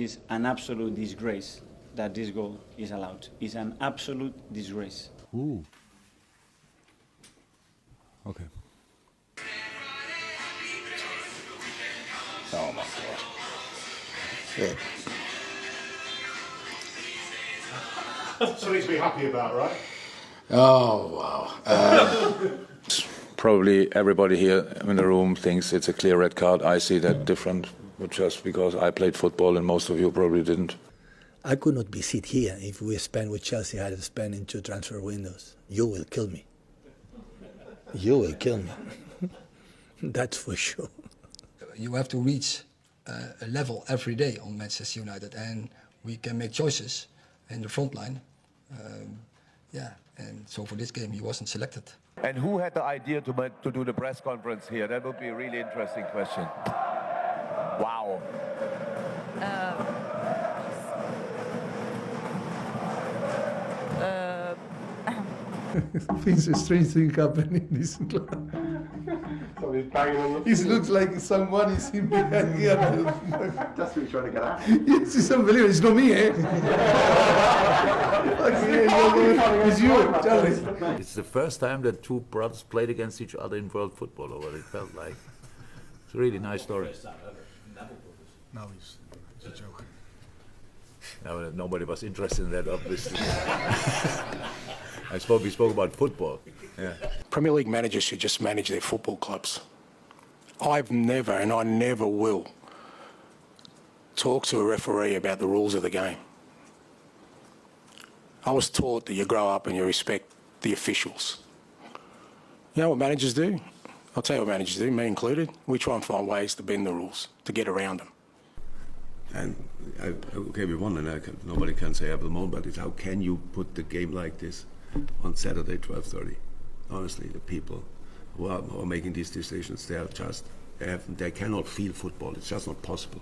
is an absolute disgrace that this goal is allowed. It's an absolute disgrace. Ooh. Okay. Oh my God. Yeah. Something to be happy about, right? Oh, wow. Probably everybody here in the room thinks it's a clear red card. I see that different, but just because I played football and most of you probably didn't. I could not be sit here if we spend what Chelsea had to spend in 2 transfer windows. You will kill me. You will kill me. That's for sure. You have to reach a level every day on Manchester United, and we can make choices in the front line. And so for this game he wasn't selected. And who had the idea to do the press conference here? That would be a really interesting question. Wow. Things strange thing happening in this club. Somebody's banging on the It looks like someone is in behind here. That's what he's trying to get at. Yes, it's unbelievable. It's not me, eh? It's you, Charlie. It's the first time that two brothers played against each other in world football, or what it felt like. It's a really nice story. No, it's a joke. No, nobody was interested in that, obviously. We spoke about football. Yeah. Premier League managers should just manage their football clubs. I've never, and I never will, talk to a referee about the rules of the game. I was taught that you grow up and you respect the officials. You know what managers do? I'll tell you what managers do, me included. We try and find ways to bend the rules, to get around them. And okay, we won, and nobody can say at the moment, but it's how can you put the game like this on Saturday, 12:30? Honestly, the people who are making these decisions, they cannot feel football. It's just not possible.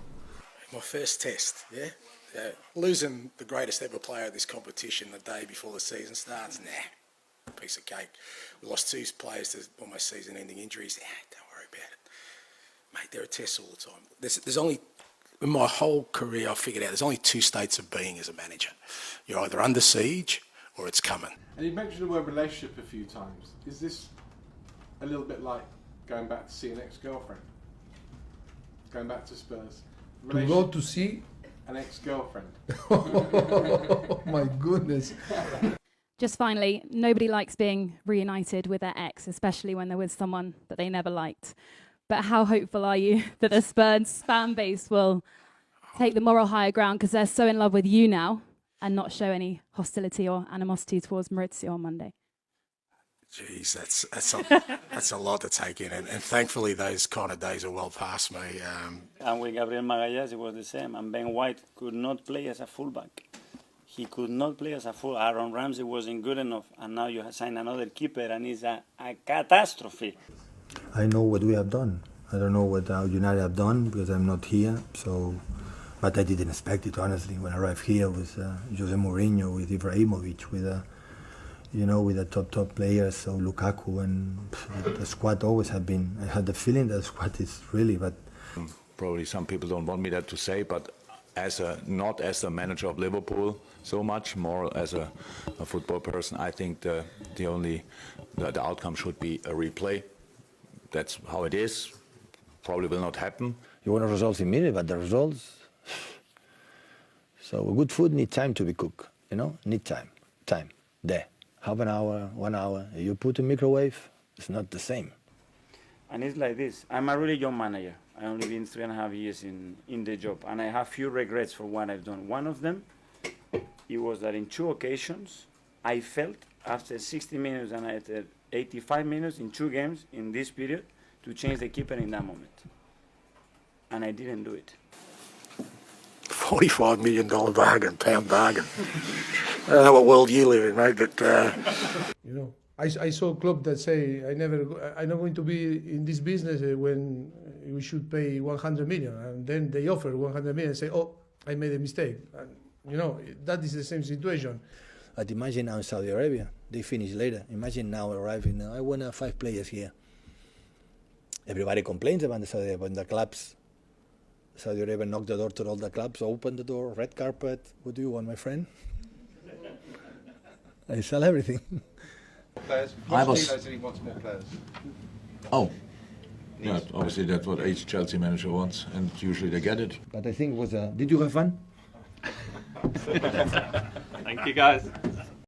My first test, yeah? Losing the greatest ever player of this competition the day before the season starts, piece of cake. We lost 2 players to almost season-ending injuries. Don't worry about it. Mate, there are tests all the time. There's only, in my whole career, I figured out there's only 2 states of being as a manager. You're either under siege or it's coming. And you mentioned the word relationship a few times. Is this a little bit like going back to see an ex-girlfriend? Going back to Spurs? To go to see an ex-girlfriend. Oh my goodness. Just finally, nobody likes being reunited with their ex, especially when they're with someone that they never liked. But how hopeful are you that the Spurs fan base will take the moral higher ground because they're so in love with you now and not show any hostility or animosity towards Maurizio on Monday? Jeez, that's a lot to take in, and thankfully those kind of days are well past me. And with Gabriel Magalhães, it was the same. And Ben White could not play as a fullback. He could not play as a full. Aaron Ramsey wasn't good enough, and now you have signed another keeper, and it's a catastrophe. I know what we have done. I don't know what United have done because I'm not here. But I didn't expect it, honestly. When I arrived here with Jose Mourinho, with Ibrahimovic, with the top players, so Lukaku, and the squad always have been. I had the feeling that the squad is really, but Probably some people don't want me that to say, but not as a manager of Liverpool so much, more as a football person, I think the outcome should be a replay. That's how it is. Probably will not happen. You want results immediately, but the results. So good food need time to be cooked. Need time. There, half an hour, 1 hour. You put in microwave, it's not the same. And it's like this. I'm a really young manager. I only been 3.5 years in the job, and I have few regrets for what I've done. One of them, it was that in 2 occasions, I felt after 60 minutes and after 85 minutes in 2 games in this period to change the keeper in that moment. And I didn't do it. $45 million bargain, pound bargain. I don't know what world you live in, mate, but... I saw a club that say, I'm not going to be in this business when we should pay 100 million. And then they offer 100 million and say, oh, I made a mistake. And, that is the same situation. But imagine now in Saudi Arabia, they finish later. Imagine now arriving, I want 5 players here. Everybody complains about the Saudi Arabia, but the clubs, Saudi Arabia knocked the door to all the clubs, opened the door, red carpet. What do you want, my friend? I sell everything. Players. I was- Pochettino said he wants more players. Oh, yeah, obviously that's what each Chelsea manager wants, and usually they get it. But I think it was. Did you have fun? Thank you, guys.